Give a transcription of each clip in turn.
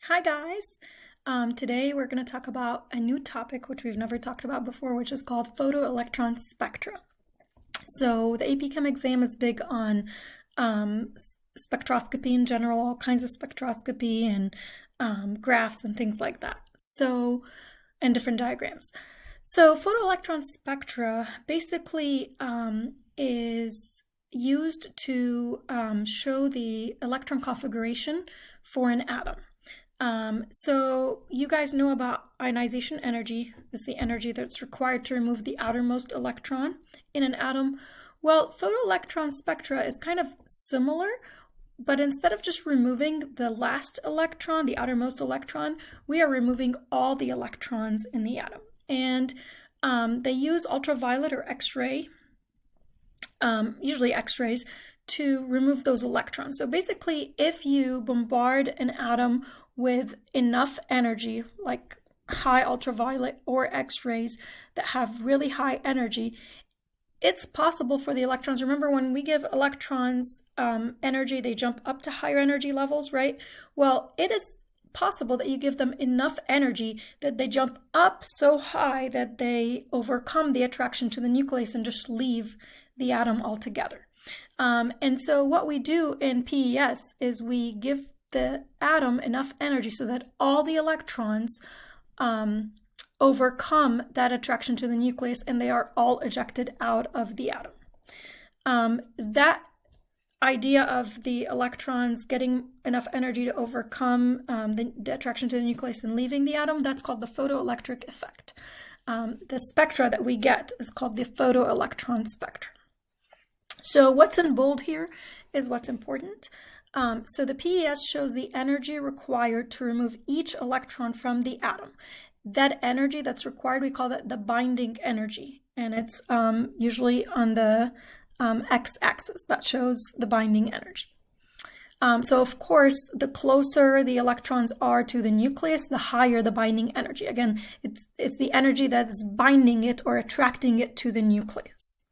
Hi guys! Today we're going to talk about a new topic which we've never talked about before, which is called Photoelectron Spectra. So the AP Chem exam is big on spectroscopy in general, all kinds of spectroscopy and graphs and things like that. And different diagrams. So photoelectron spectra basically is used to show the electron configuration for an atom. So you guys know about ionization energy. This is the energy that's required to remove the outermost electron in an atom. Well, photoelectron spectra is kind of similar, but instead of just removing the last electron, the outermost electron, we are removing all the electrons in the atom. And they use ultraviolet or X-ray, usually X-rays, to remove those electrons. So basically, if you bombard an atom with enough energy, like high ultraviolet or X-rays that have really high energy, it's possible for the electrons. Remember, when we give electrons energy, they jump up to higher energy levels, right? Well, it is possible that you give them enough energy that they jump up so high that they overcome the attraction to the nucleus and just leave the atom altogether. And so what we do in PES is we give the atom enough energy so that all the electrons overcome that attraction to the nucleus and they are all ejected out of the atom. That idea of the electrons getting enough energy to overcome the attraction to the nucleus and leaving the atom, that's called the photoelectric effect. The spectra that we get is called the photoelectron spectrum. So what's in bold here is what's important. So the PES shows the energy required to remove each electron from the atom. That energy that's required, we call that the binding energy, and it's usually on the x-axis. That shows the binding energy. So of course, the closer the electrons are to the nucleus, the higher the binding energy. Again, it's the energy that's binding it or attracting it to the nucleus.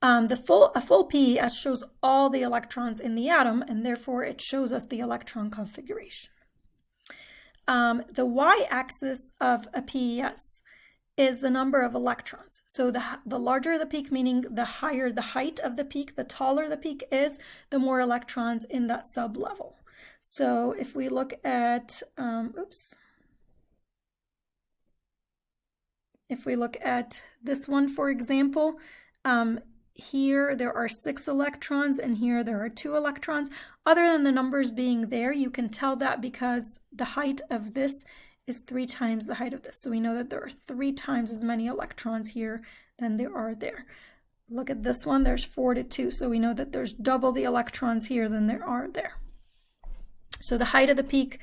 A full PES shows all the electrons in the atom, and therefore it shows us the electron configuration. The y-axis of a PES is the number of electrons. So the larger the peak, meaning the higher the height of the peak, the taller the peak is, the more electrons in that sub-level. So if we look at, if we look at this one, for example, here there are 6 electrons and here there are 2 electrons. Other than the numbers being there, you can tell that because the height of this is 3 times the height of this. So we know that there are 3 times as many electrons here than there are there. Look at this one, there's 4 to 2. So we know that there's double the electrons here than there are there. So the height of the peak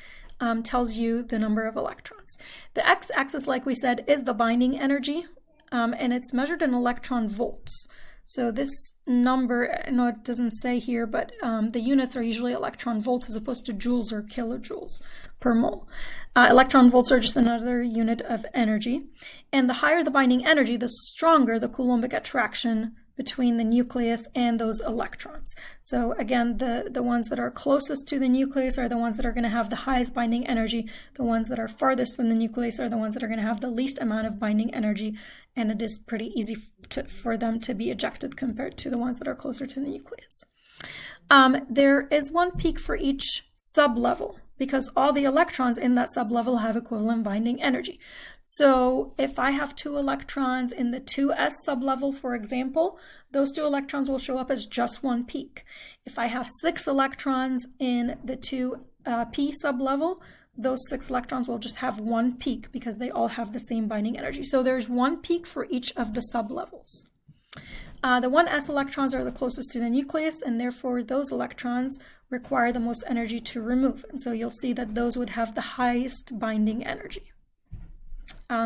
tells you the number of electrons. The x-axis, like we said, is the binding energy, and it's measured in electron volts. So this number, I know it doesn't say here, but the units are usually electron volts as opposed to joules or kilojoules per mole. Electron volts are just another unit of energy. And the higher the binding energy, the stronger the Coulombic attraction between the nucleus and those electrons. So again, the ones that are closest to the nucleus are the ones that are going to have the highest binding energy. The ones that are farthest from the nucleus are the ones that are going to have the least amount of binding energy, and it is pretty easy for them to be ejected compared to the ones that are closer to the nucleus. There is one peak for each sublevel because all the electrons in that sublevel have equivalent binding energy. So if I have 2 electrons in the 2s sublevel, for example, those 2 electrons will show up as just one peak. If I have 6 electrons in the 2p sublevel, those 6 electrons will just have one peak because they all have the same binding energy. So there's one peak for each of the sublevels. The 1s electrons are the closest to the nucleus, and therefore those electrons require the most energy to remove. And so you'll see that those would have the highest binding energy.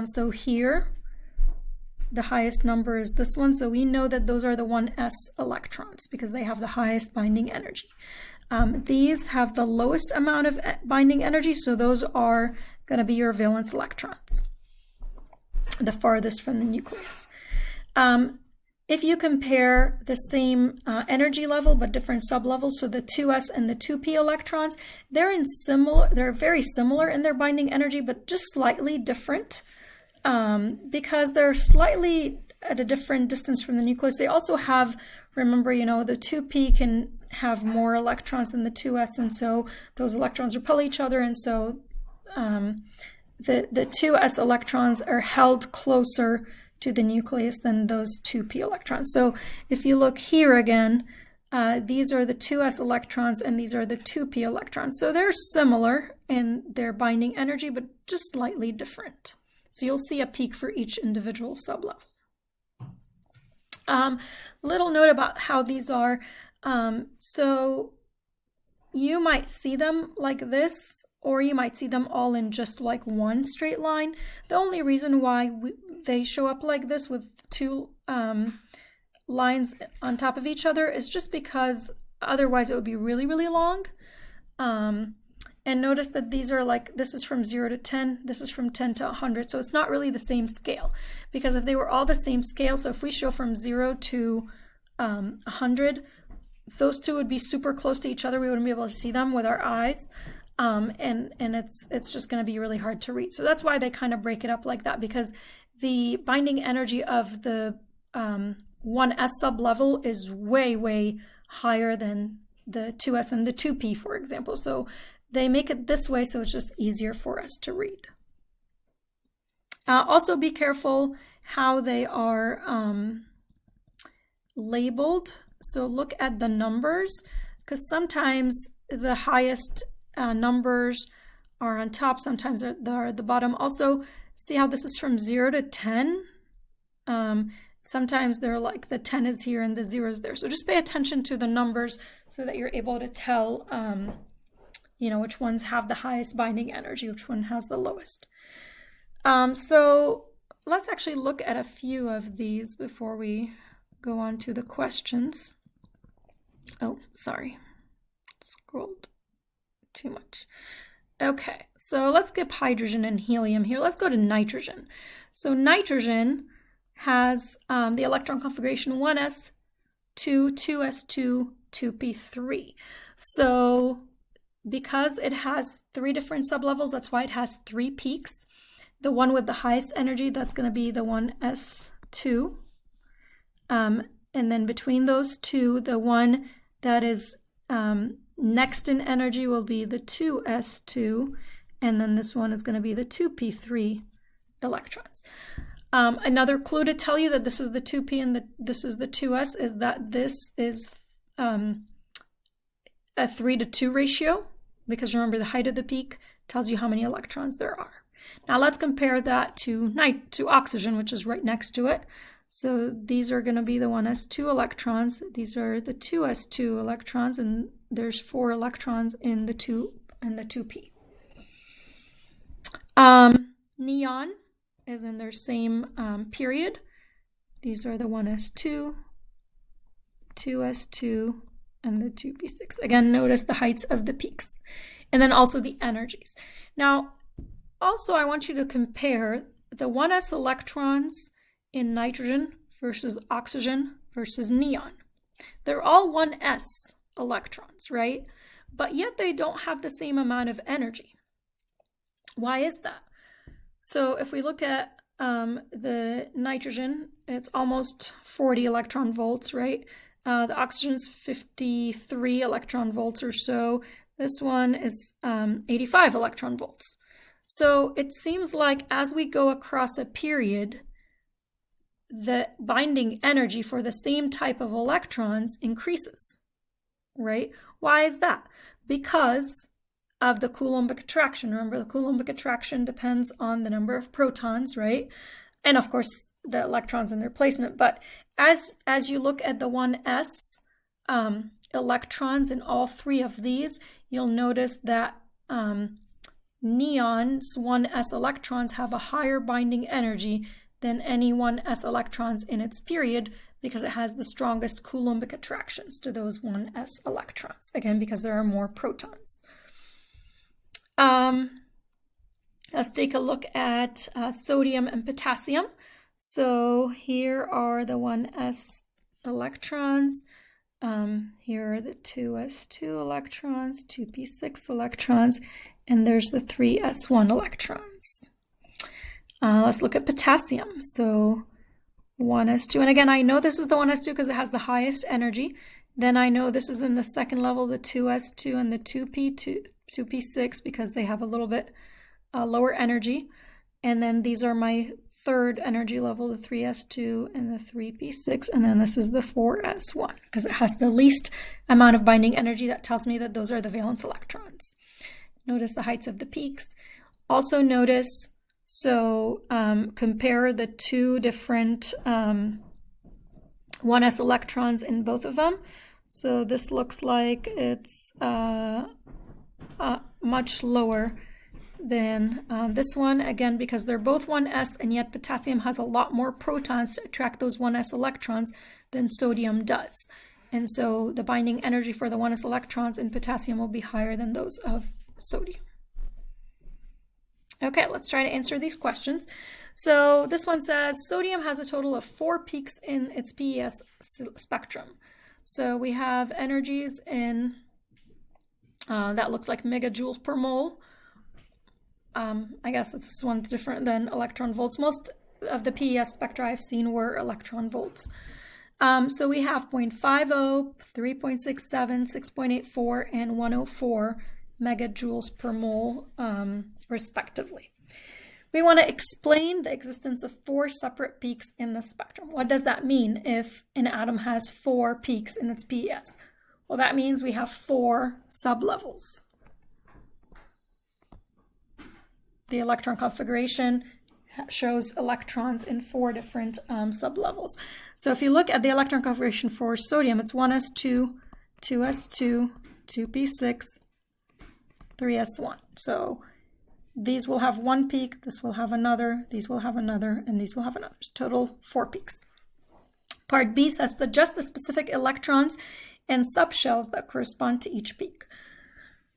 So here, the highest number is this one. So we know that those are the 1s electrons because they have the highest binding energy. These have the lowest amount of binding energy, so those are going to be your valence electrons, the farthest from the nucleus. if you compare the same energy level but different sublevels, so the 2s and the 2p electrons, they're very similar in their binding energy, but just slightly different because they're slightly at a different distance from the nucleus. They also have, remember, the 2p can have more electrons than the 2s, and so those electrons repel each other, and so the 2s electrons are held closer to the nucleus than those 2p electrons. So if you look here again, these are the 2s electrons and these are the 2p electrons. So they're similar in their binding energy, but just slightly different. So you'll see a peak for each individual sublevel. Little note about how these are. So you might see them like this, or you might see them all in just like one straight line. The only reason why they show up like this with two lines on top of each other is just because otherwise it would be really, really long. And notice that these are like, this is from 0 to 10, this is from 10 to 100, so it's not really the same scale. Because if they were all the same scale, so if we show from 0 to 100, those two would be super close to each other. We wouldn't be able to see them with our eyes. And it's just going to be really hard to read. So that's why they kind of break it up like that, because the binding energy of the 1s sublevel is way, way higher than the 2s and the 2p, for example. So they make it this way so it's just easier for us to read. Also be careful how they are labeled. So look at the numbers, because sometimes the highest numbers are on top, sometimes they're at the bottom. Also, see how this is from 0 to 10? Sometimes they're like the 10 is here and the 0 is there. So just pay attention to the numbers so that you're able to tell which ones have the highest binding energy, which one has the lowest. So let's actually look at a few of these before we go on to the questions. Oh, sorry, scrolled too much. Okay, so let's skip hydrogen and helium here. Let's go to nitrogen. So nitrogen has the electron configuration 1s2, 2s2, 2p3. So because it has 3 different sublevels, that's why it has 3 peaks. The one with the highest energy, that's going to be the 1s2. And then between those two, the one that is next in energy will be the 2s2, and then this one is going to be the 2p3 electrons. Another clue to tell you that this is the 2p and this is the 2s is that this is a 3 to 2 ratio, because remember the height of the peak tells you how many electrons there are. Now let's compare that to oxygen, which is right next to it. So these are going to be the 1s2 electrons. These are the 2s2 electrons, and there's 4 electrons in the 2 and the 2p. Neon is in their same period. These are the 1s2, 2s2, and the 2p6. Again, notice the heights of the peaks, and then also the energies. Now, also I want you to compare the 1s electrons in nitrogen versus oxygen versus neon. They're all 1s electrons, right? But yet they don't have the same amount of energy. Why is that? So if we look at the nitrogen, it's almost 40 electron volts, right? The oxygen's 53 electron volts or so. This one is 85 electron volts. So it seems like as we go across a period, the binding energy for the same type of electrons increases, right? Why is that? Because of the Coulombic attraction. Remember, the Coulombic attraction depends on the number of protons, right? And of course, the electrons in their placement. But as you look at the 1s electrons in all 3 of these, you'll notice that neon's 1s electrons have a higher binding energy than any 1s electrons in its period, because it has the strongest Coulombic attractions to those 1s electrons. Again, because there are more protons. Let's take a look at sodium and potassium. So here are the 1s2 electrons. Here are the 2s2 electrons, 2p6 electrons, and there's the 3s1 electrons. Let's look at potassium. So 1s2, and again, I know this is the 1s2 because it has the highest energy. Then I know this is in the second level, the 2s2 and the 2p6, because they have a little bit lower energy. And then these are my third energy level, the 3s2 and the 3p6, and then this is the 4s1 because it has the least amount of binding energy. That tells me that those are the valence electrons. Notice the heights of the peaks. Also notice, so compare the two different 1s electrons in both of them. So this looks like it's much lower than this one, again, because they're both 1s, and yet potassium has a lot more protons to attract those 1s electrons than sodium does. And so the binding energy for the 1s electrons in potassium will be higher than those of sodium. Okay, let's try to answer these questions. So this one says sodium has a total of 4 peaks in its PES spectrum. So we have energies in, that looks like megajoules per mole. I guess this one's different than electron volts. Most of the PES spectra I've seen were electron volts. So we have 0.50, 3.67, 6.84, and 104 megajoules per mole, respectively. We want to explain the existence of 4 separate peaks in the spectrum. What does that mean if an atom has 4 peaks in its PES? Well, that means we have 4 sublevels. The electron configuration shows electrons in 4 different sublevels. So if you look at the electron configuration for sodium, it's 1s2, 2s2, 2p6, 3s1. So these will have 1 peak, this will have another, these will have another, and these will have another. So total 4 peaks. Part B says suggest the specific electrons and subshells that correspond to each peak.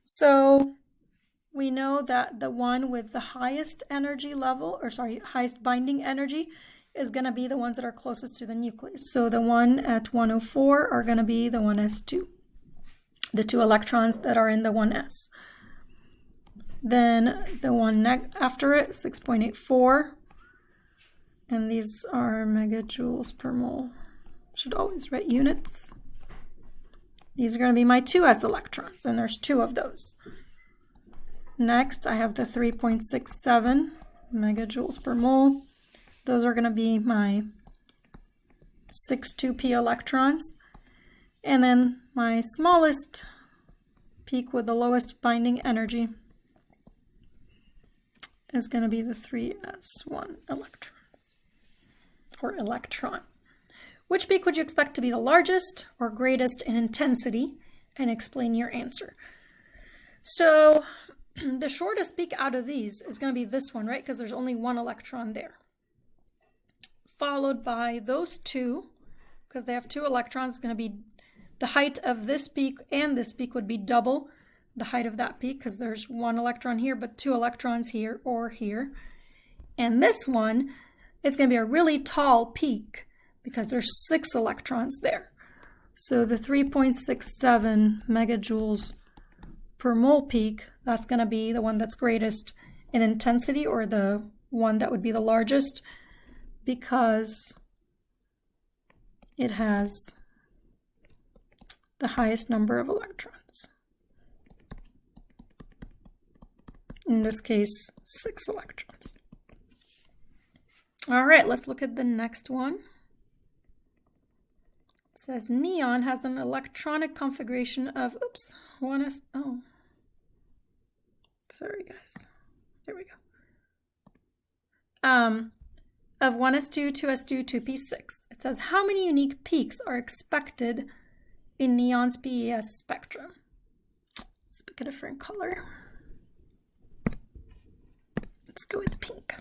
So we know that the one with the highest energy level, or sorry, highest binding energy is going to be the ones that are closest to the nucleus. So the one at 104 are going to be the 1s2, the 2 electrons that are in the 1s. Then the one after it, 6.84, and these are megajoules per mole. Should always write units. These are going to be my 2s electrons, and there's 2 of those. Next, I have the 3.67 megajoules per mole. Those are going to be my 6 2p electrons. And then my smallest peak with the lowest binding energy is going to be the 3s1 electrons, or electron. Which peak would you expect to be the largest or greatest in intensity? And explain your answer. So the shortest peak out of these is going to be this one, right? Because there's only 1 electron there. Followed by those 2, because they have 2 electrons, it's going to be the height of this peak and this peak would be double the height of that peak, because there's 1 electron here, but 2 electrons here or here. And this one, it's going to be a really tall peak because there's 6 electrons there. So the 3.67 megajoules per mole peak, that's going to be the one that's greatest in intensity, or the one that would be the largest, because it has the highest number of electrons. In this case, 6 electrons. All right, let's look at the next one. It says neon has an electronic configuration of, sorry guys, there we go. Of 1s2, 2s2, 2p6. It says how many unique peaks are expected in neon's PES spectrum? Let's pick a different color. Let's go with pink.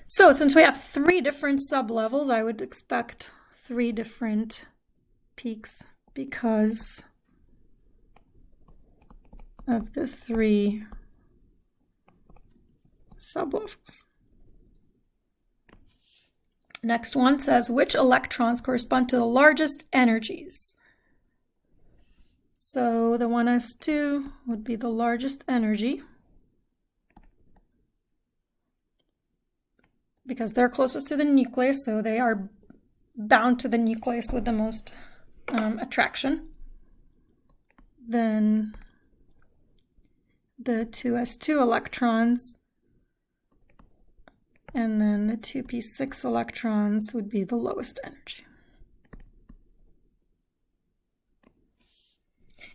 So since we have 3 different sublevels, I would expect 3 different peaks because of the 3 sublevels. Next one says, which electrons correspond to the largest energies? So the 1s2 would be the largest energy because they're closest to the nucleus, so they are bound to the nucleus with the most attraction. Then the 2s2 electrons and then the 2p6 electrons would be the lowest energy.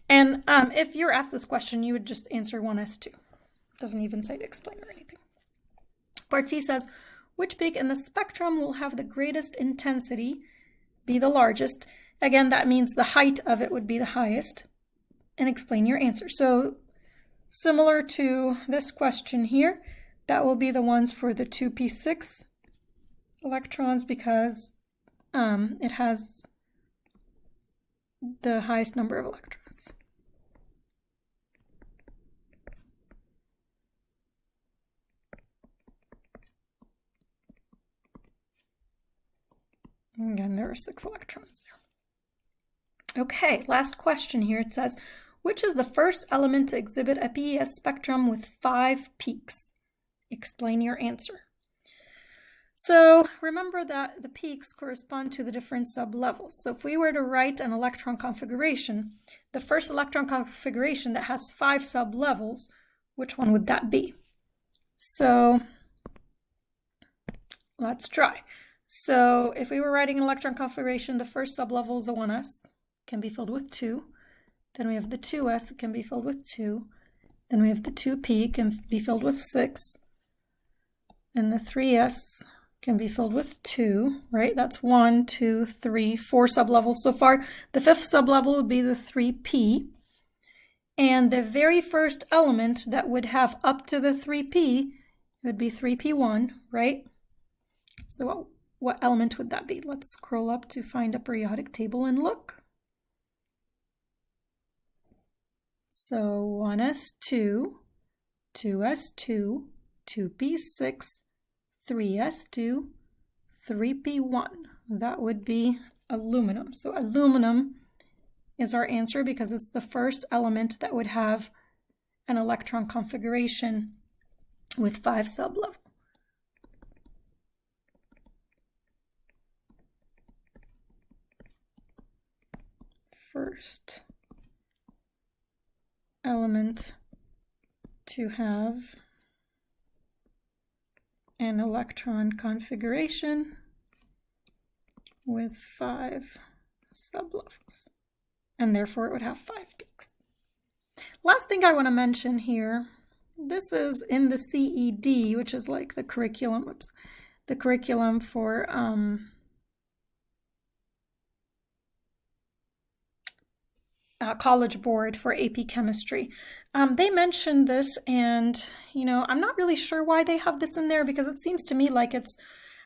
And if you're asked this question, you would just answer 1s2. Doesn't even say to explain or anything. Part C says, which peak in the spectrum will have the greatest intensity, be the largest? Again, that means the height of it would be the highest. And explain your answer. So similar to this question here, that will be the ones for the 2p6 electrons because it has the highest number of electrons. Again, there are 6 electrons there. Okay, last question here. It says, which is the first element to exhibit a PES spectrum with 5 peaks? Explain your answer. So remember that the peaks correspond to the different sublevels. So if we were to write an electron configuration, the first electron configuration that has 5 sublevels, which one would that be? So let's try. So if we were writing an electron configuration, the first sublevel is the 1s, can be filled with 2. Then we have the 2s, it can be filled with 2. Then we have the 2p, can be filled with 6. And the 3s can be filled with 2, right? That's 1, 2, 3, 4 sublevels so far. The 5th sublevel would be the 3p. And the very first element that would have up to the 3p would be 3p1, right? So what element would that be? Let's scroll up to find a periodic table and look. So 1s2, 2s2, 2p6, 3s2, 3p1. That would be aluminum. So aluminum is our answer because it's the first element that would have an electron configuration with 5 sublevels. First element to have an electron configuration with 5 sublevels, and therefore it would have 5 peaks. Last thing I want to mention here, this is in the CED, which is like the curriculum, the curriculum for College Board for AP Chemistry. They mentioned this, and I'm not really sure why they have this in there because it seems to me like it's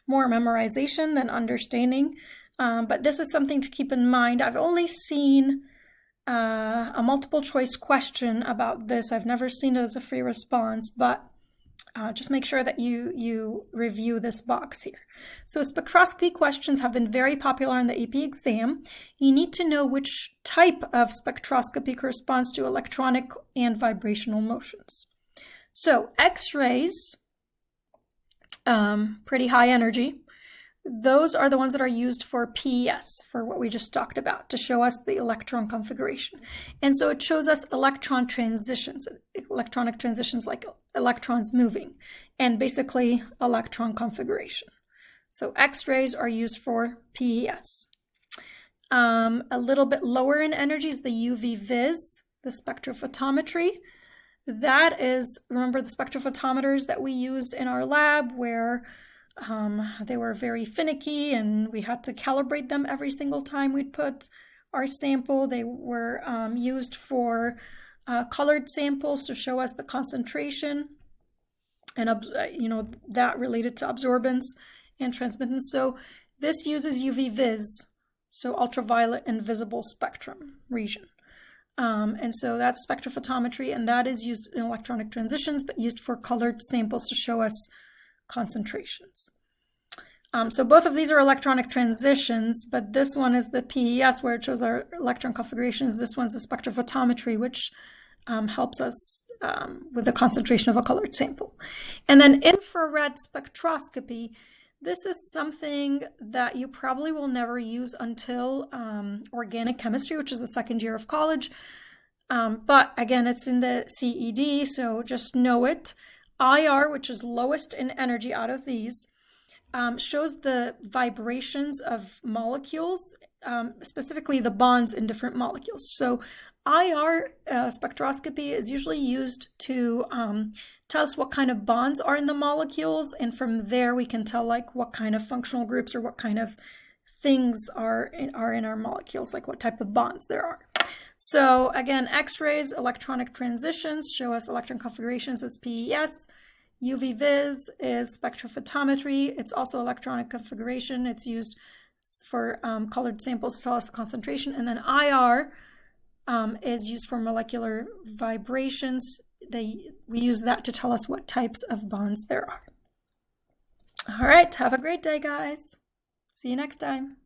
more memorization than understanding. But this is something to keep in mind. I've only seen a multiple choice question about this. I've never seen it as a free response, but just make sure that you review this box here. So spectroscopy questions have been very popular in the AP exam. You need to know which type of spectroscopy corresponds to electronic and vibrational motions. So X-rays, pretty high energy. Those are the ones that are used for PES, for what we just talked about, to show us the electron configuration. And so it shows us electron transitions, electronic transitions like electrons moving, and basically electron configuration. So X-rays are used for PES. A little bit lower in energy is the UV vis, the spectrophotometry. That is, remember the spectrophotometers that we used in our lab where they were very finicky and we had to calibrate them every single time we'd put our sample. They were used for colored samples to show us the concentration and that related to absorbance and transmittance. So this uses UV vis, so ultraviolet and visible spectrum region. And so that's spectrophotometry, and that is used in electronic transitions, but used for colored samples to show us concentrations. So both of these are electronic transitions, but this one is the PES where it shows our electron configurations. This one's the spectrophotometry, which helps us with the concentration of a colored sample. And then infrared spectroscopy. This is something that you probably will never use until organic chemistry, which is the second year of college. But again, it's in the CED, so just know it. IR, which is lowest in energy out of these, shows the vibrations of molecules, specifically the bonds in different molecules. So IR spectroscopy is usually used to tell us what kind of bonds are in the molecules, and from there we can tell like what kind of functional groups or what kind of things are in our molecules, like what type of bonds there are. So again, X-rays, electronic transitions, show us electron configurations as PES. UV vis is spectrophotometry. It's also electronic configuration. It's used for colored samples to tell us the concentration. And then IR is used for molecular vibrations. We use that to tell us what types of bonds there are. All right, have a great day, guys. See you next time.